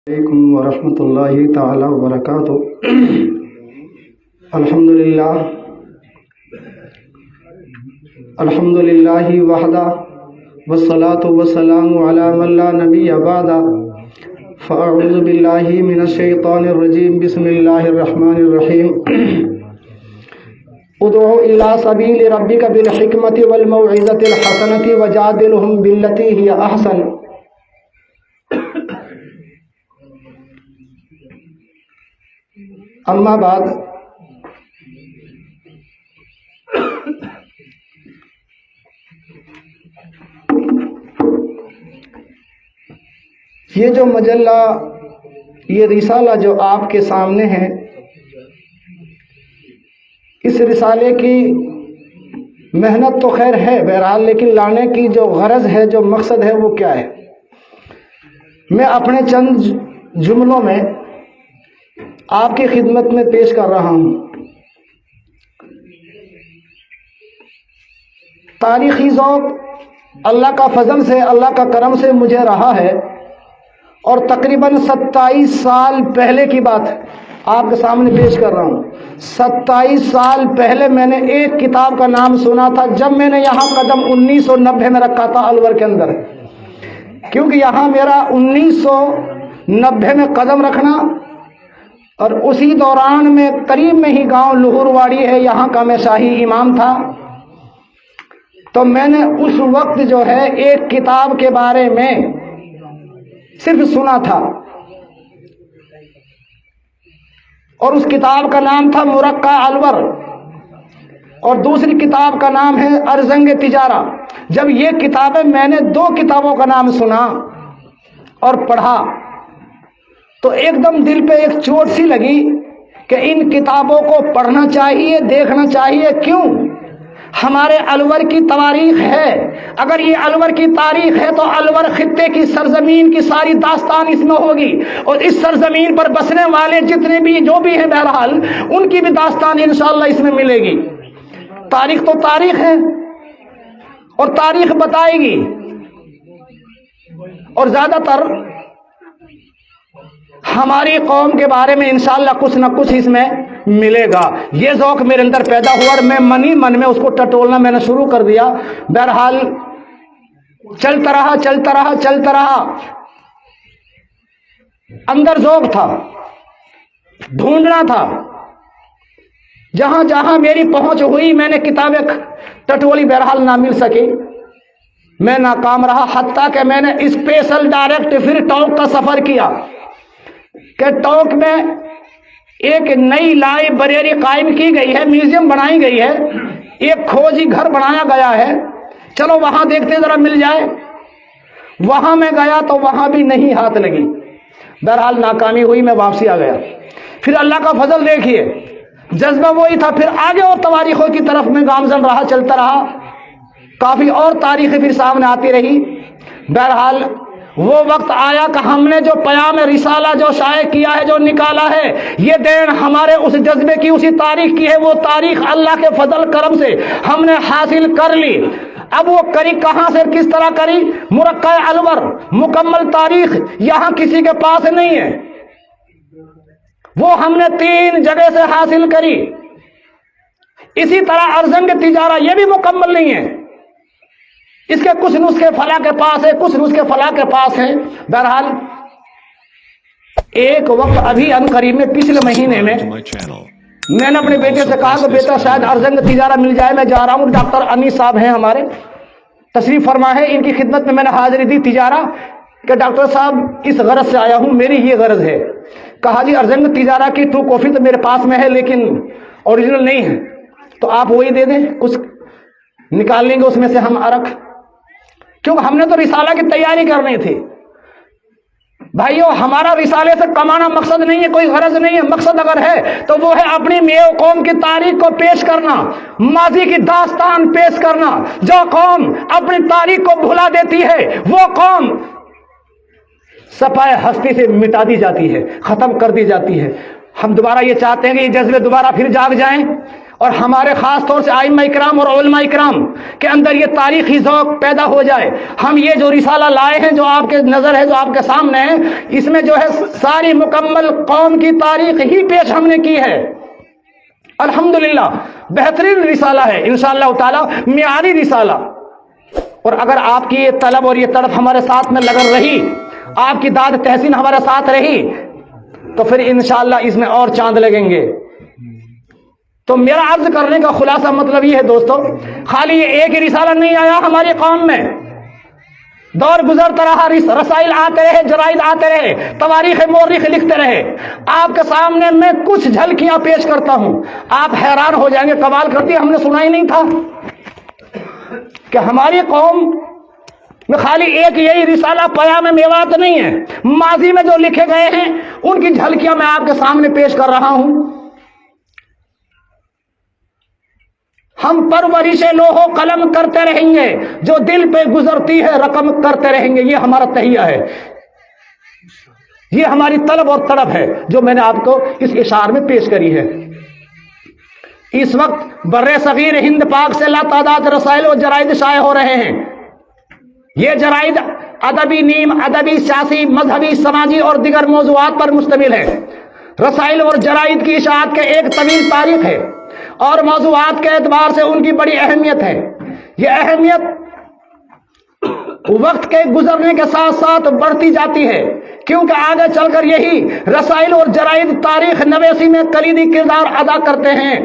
علیکم ورحمۃ اللہ تعالی وبرکاتہ۔ الحمدللہ وحدہ والصلاة والسلام علی من لا نبی بعد۔ فاعوذ باللہ من الشیطان الرجیم، بسم اللہ الرحمن الرحیم۔ ادعو الی سبیل ربک بالحکمۃ والموعظۃ الحسنۃ وجادلہم باللتی ہی احسن۔ اما بعد، یہ جو مجلہ، یہ رسالہ جو آپ کے سامنے ہے، اس رسالے کی محنت تو خیر ہے بہرحال، لیکن لانے کی جو غرض ہے، جو مقصد ہے، وہ کیا ہے؟ میں اپنے چند جملوں میں آپ کی خدمت میں پیش کر رہا ہوں۔ تاریخی ذوق اللہ کا فضل سے، اللہ کا کرم سے مجھے رہا ہے، اور تقریباً 27 سال پہلے کی بات آپ کے سامنے پیش کر رہا ہوں۔ 27 سال پہلے میں نے ایک کتاب کا نام سنا تھا، جب میں نے یہاں قدم 1990 میں رکھا تھا الور کے اندر، کیونکہ یہاں میرا 1990 میں قدم رکھنا، اور اسی دوران میں قریب میں ہی گاؤں لہور واڑی ہے، یہاں کا میں شاہی امام تھا۔ تو میں نے اس وقت جو ہے ایک کتاب کے بارے میں صرف سنا تھا، اور اس کتاب کا نام تھا مرقع الور، اور دوسری کتاب کا نام ہے ارزنگ تجارہ۔ جب یہ کتابیں، میں نے 2 کتابوں کا نام سنا اور پڑھا، تو ایک دم دل پہ ایک چوٹ سی لگی کہ ان کتابوں کو پڑھنا چاہیے، دیکھنا چاہیے۔ کیوں؟ ہمارے الور کی تواریخ ہے، اگر یہ الور کی تاریخ ہے تو الور خطے کی سرزمین کی ساری داستان اس میں ہوگی، اور اس سرزمین پر بسنے والے جتنے بھی جو بھی ہیں بہرحال ان کی بھی داستان انشاءاللہ اس میں ملے گی۔ تاریخ تو تاریخ ہے، اور تاریخ بتائے گی، اور زیادہ تر ہماری قوم کے بارے میں انشاءاللہ کچھ نہ کچھ اس میں ملے گا۔ یہ ذوق میرے اندر پیدا ہوا، اور میں من میں اس کو ٹٹولنا میں نے شروع کر دیا۔ بہرحال چلتا رہا، اندر ذوق تھا، ڈھونڈنا تھا۔ جہاں جہاں میری پہنچ ہوئی میں نے کتابیں ٹٹولی، بہرحال نہ مل سکی، میں ناکام رہا، حتیٰ کہ میں نے اسپیشل ڈائریکٹ پھر ٹونک کا سفر کیا کہ ٹونک میں ایک نئی لائبریری قائم کی گئی ہے، میوزیم بنائی گئی ہے، ایک کھوجی گھر بنایا گیا ہے، چلو وہاں دیکھتے ذرا مل جائے۔ وہاں میں گیا تو وہاں بھی نہیں ہاتھ لگی، بہرحال ناکامی ہوئی، میں واپسی آ گیا۔ پھر اللہ کا فضل دیکھیے، جذبہ وہی تھا، پھر آگے اور تواریخوں کی طرف میں گامزن رہا، چلتا رہا، کافی اور تاریخیں پھر سامنے آتی رہی۔ بہرحال وہ وقت آیا کہ ہم نے جو پیام رسالہ جو شائع کیا ہے، جو نکالا ہے، یہ دین ہمارے اس جذبے کی، اسی تاریخ کی ہے۔ وہ تاریخ اللہ کے فضل کرم سے ہم نے حاصل کر لی۔ اب وہ کری کہاں سے، کس طرح کری؟ مرقع الور مکمل تاریخ یہاں کسی کے پاس نہیں ہے، وہ ہم نے 3 جگہ سے حاصل کری۔ اسی طرح ارزنگ تجارہ یہ بھی مکمل نہیں ہے، اس کے کچھ نسخے فلاں کے پاس ہے، کچھ نسخے فلاں کے پاس ہیں۔ بہرحال ایک وقت ابھی ان قریب میں پچھلے مہینے میں نے اپنے بیٹے سے کہا کہ بیٹا شاید ارزنگ تجارہ مل جائے، میں جا رہا ہوں۔ ڈاکٹر انیس صاحب ہیں ہمارے، تشریف فرما ہے، ان کی خدمت میں میں نے حاضری دی تجارہ کہ ڈاکٹر صاحب اس غرض سے آیا ہوں، میری یہ غرض ہے۔ کہا جی ارزنگ تجارہ کی 2 کاپی تو میرے پاس میں ہے، لیکن اوریجنل نہیں ہے، تو آپ وہی دے دیں، کچھ نکال لیں گے اس میں سے ہم عرق، کیونکہ ہم نے تو رسالہ کی تیاری کرنی تھی۔ بھائیو، ہمارا رسالے سے کمانا مقصد نہیں ہے، کوئی غرض نہیں ہے، مقصد اگر ہے تو وہ ہے اپنی قوم کی تاریخ کو پیش کرنا، ماضی کی داستان پیش کرنا۔ جو قوم اپنی تاریخ کو بھلا دیتی ہے، وہ قوم صفحہ ہستی سے مٹا دی جاتی ہے، ختم کر دی جاتی ہے۔ ہم دوبارہ یہ چاہتے ہیں کہ یہ جذبے دوبارہ پھر جاگ جائیں، اور ہمارے خاص طور سے ائمہ اکرام اور علماء اکرام کے اندر یہ تاریخی ذوق پیدا ہو جائے. ہم یہ جو رسالہ لائے ہیں، جو آپ کے نظر ہے، جو آپ کے سامنے ہے، اس میں جو ہے ساری مکمل قوم کی تاریخ ہی پیش ہم نے کی ہے. الحمدللہ بہترین رسالہ ہے انشاءاللہ تعالی، معیاری رسالہ. اور اگر آپ کی یہ طلب اور یہ تڑپ ہمارے ساتھ میں لگن رہی، آپ کی داد تحسین ہمارے ساتھ رہی، تو پھر انشاءاللہ اس میں اور چاند لگیں گے. تو میرا عرض کرنے کا خلاصہ مطلب یہ ہے دوستو، خالی یہ ایک ہی رسالہ نہیں آیا ہماری قوم میں. دور گزرتا رہا، رسائل آتے رہے، جرائد آتے رہے، تواریخ مورخ لکھتے رہے. آپ کے سامنے میں کچھ جھلکیاں پیش کرتا ہوں، آپ حیران ہو جائیں گے. کمال کرتی ہم نے سنا ہی نہیں تھا کہ ہماری قوم میں خالی ایک یہی رسالہ پیام میوات نہیں ہے. ماضی میں جو لکھے گئے ہیں ان کی جھلکیاں میں آپ کے سامنے پیش کر رہا ہوں. ہم پرورش لوح و قلم کرتے رہیں گے، جو دل پہ گزرتی ہے رقم کرتے رہیں گے. یہ ہمارا تہیہ ہے، یہ ہماری طلب اور تڑپ ہے جو میں نے آپ کو اس اشعار میں پیش کری ہے. اس وقت بر صغیر ہند پاک سے لاتعداد رسائل و جرائد شائع ہو رہے ہیں. یہ جرائد ادبی، نیم ادبی، سیاسی، مذہبی، سماجی اور دیگر موضوعات پر مشتمل ہے. رسائل اور جرائد کی اشاعت کے ایک طویل تاریخ ہے اور موضوعات کے اعتبار سے ان کی بڑی اہمیت ہے. یہ اہمیت وقت کے گزرنے کے ساتھ ساتھ بڑھتی جاتی ہے، کیونکہ آگے چل کر یہی رسائل اور جرائد تاریخ نویسی میں کلیدی کردار ادا کرتے ہیں.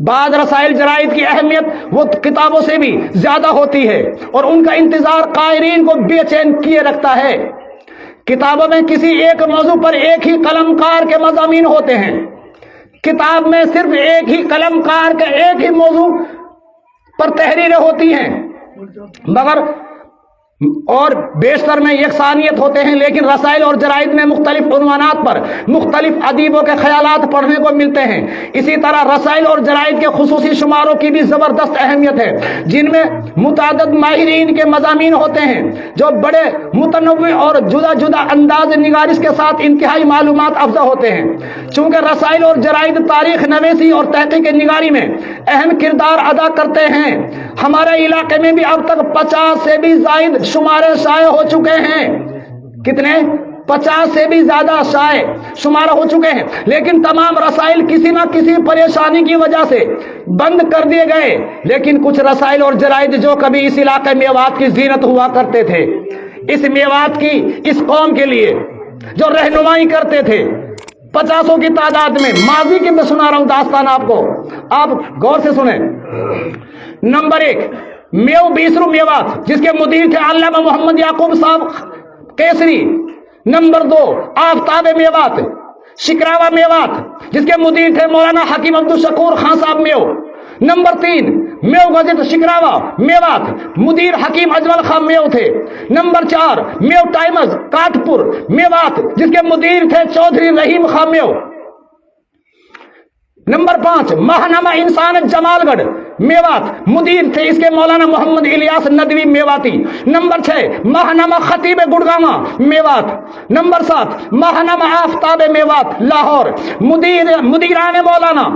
بعض رسائل جرائد کی اہمیت وہ کتابوں سے بھی زیادہ ہوتی ہے اور ان کا انتظار قائرین کو بے چین کیے رکھتا ہے. کتابوں میں کسی ایک موضوع پر ایک ہی قلم کار کے مضامین ہوتے ہیں. کتاب میں صرف ایک ہی قلم کار کے ایک ہی موضوع پر تحریریں ہوتی ہیں، مگر اور بیشتر میں یکسانیت ہوتے ہیں. لیکن رسائل اور جرائد میں مختلف عنوانات پر مختلف ادیبوں کے خیالات پڑھنے کو ملتے ہیں. اسی طرح رسائل اور جرائد کے خصوصی شماروں کی بھی زبردست اہمیت ہے، جن میں متعدد ماہرین کے مضامین ہوتے ہیں جو بڑے متنوع اور جدا جدا انداز نگارش کے ساتھ انتہائی معلومات افزا ہوتے ہیں. چونکہ رسائل اور جرائد تاریخ نویسی اور تحقیق نگاری میں اہم کردار ادا کرتے ہیں، ہمارے علاقے میں بھی اب تک 50 سے بھی زائد شمارے شائع ہو چکے ہیں. کتنے؟ 50 سے بھی زیادہ شائع شمارہ ہو چکے ہیں. لیکن تمام رسائل کسی نہ کسی پریشانی کی وجہ سے بند کر دیے گئے. لیکن کچھ رسائل اور جرائد جو کبھی اس علاقے میوات کی زینت ہوا کرتے تھے، اس میوات کی، اس قوم کے لیے جو رہنمائی کرتے تھے، 50 کی تعداد میں. ماضی کی میں سنا رہا ہوں داستان آپ کو، آپ غور سے سنیں. نمبر 1 میو بیسرو میوات، جس کے مدیر تھے علامہ محمد یعقوب صاحب کیسری. نمبر 2 آفتاب میوات شکراوا میوات، جس کے مدیر تھے مولانا حکیم عبدالشکور خان صاحب میو. نمبر 3 میو گزت شکراوا میوات، مدیر حکیم اجمل خان میو تھے. نمبر 4 میو ٹائمز کاٹپور میوات، جس کے مدیر تھے چودھری رحیم خان میو. نمبر 5 ماہنامہ انسان جمال گڑھ میوات، مدیر تھے اس کے مولانا محمد الیاس ندوی میواتی. نمبر 6 ماہنامہ خطیب گڑگاما میوات. نمبر 7 ماہنامہ آفتاب میوات لاہور، مدیران مولانا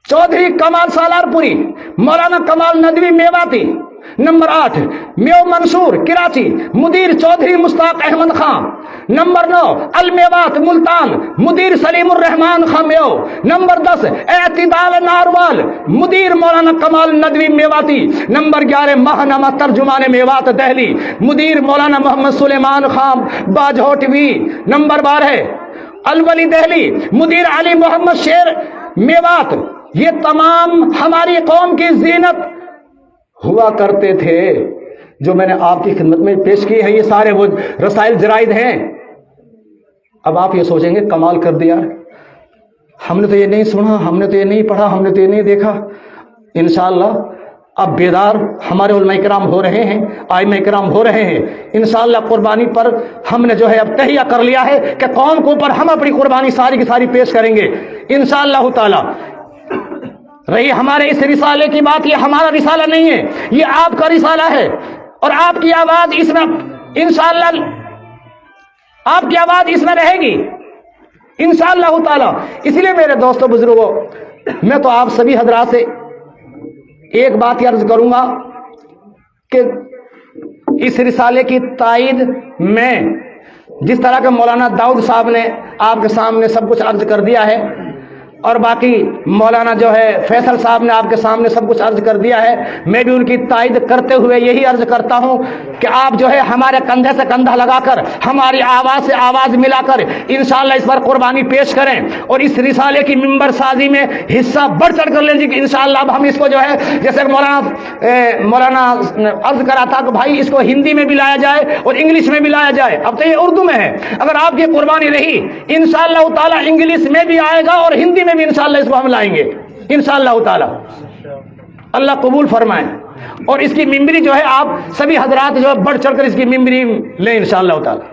چودھری کمال سالار پوری، مولانا کمال ندوی میواتی. نمبر 8 میو منصور کراچی، مدیر چودھری مشتاق احمد خان. نمبر 9 المیوات ملتان، مدیر سلیم الرحمان خان میو. نمبر 10 اعتدال ناروال، مدیر مولانا کمال ندوی میواتی. نمبر 11 ماہنامہ ترجمان میوات دہلی، مدیر مولانا محمد سلیمان خان باجھوٹوی. نمبر 12 الولی دہلی، مدیر علی محمد شیر میوات. یہ تمام ہماری قوم کی زینت ہوا کرتے تھے جو میں نے آپ کی خدمت میں پیش کی ہے. یہ سارے وہ رسائل جرائد ہیں. اب آپ یہ سوچیں گے کمال کر دیا، ہم نے تو یہ نہیں سنا، ہم نے تو یہ نہیں پڑھا، ہم نے تو یہ نہیں دیکھا. انشاءاللہ اب بیدار ہمارے علماء کرام ہو رہے ہیں، ائمہ کرام ہو رہے ہیں. انشاءاللہ قربانی پر ہم نے جو ہے اب تہیہ کر لیا ہے کہ قوم کے اوپر ہم اپنی قربانی ساری کی ساری پیش کریں گے انشاءاللہ تعالی. رہی ہمارے اس رسالے کی بات، یہ ہمارا رسالہ نہیں ہے، یہ آپ کا رسالہ ہے. اور آپ کی آواز اس میں انشاءاللہ آپ کی آواز اس میں رہے گی. انشاءاللہ تعالی۔ اس لیے میرے دوستو بزرگوں، میں تو آپ سبھی حضرات سے ایک بات یہ عرض کروں گا کہ اس رسالے کی تائید میں جس طرح کہ مولانا داؤد صاحب نے آپ کے سامنے سب کچھ عرض کر دیا ہے، اور باقی مولانا جو ہے فیصل صاحب نے آپ کے سامنے سب کچھ عرض کر دیا ہے، میں بھی ان کی تائید کرتے ہوئے یہی عرض کرتا ہوں کہ آپ جو ہے ہمارے کندھے سے کندھا لگا کر، ہماری آواز سے آواز ملا کر انشاءاللہ اس پر قربانی پیش کریں، اور اس رسالے کی ممبر سازی میں حصہ بڑھ چڑھ کر لیں جی کہ انشاءاللہ اب ہم اس کو جو ہے، جیسے مولانا عرض کرا تھا کہ بھائی اس کو ہندی میں بھی لایا جائے اور انگلش میں بھی لایا جائے، اب تو یہ اردو میں ہے، اگر آپ کی قربانی رہی انشاءاللہ تعالی انگلش میں بھی آئے گا اور ہندی میں بھی انشاءاللہ اس کو ہم لائیں گے انشاءاللہ تعالی۔ اللہ قبول فرمائے، اور اس کی ممبری جو ہے آپ سبھی حضرات جو ہے بڑھ چڑھ کر اس کی ممبری لیں انشاءاللہ تعالی۔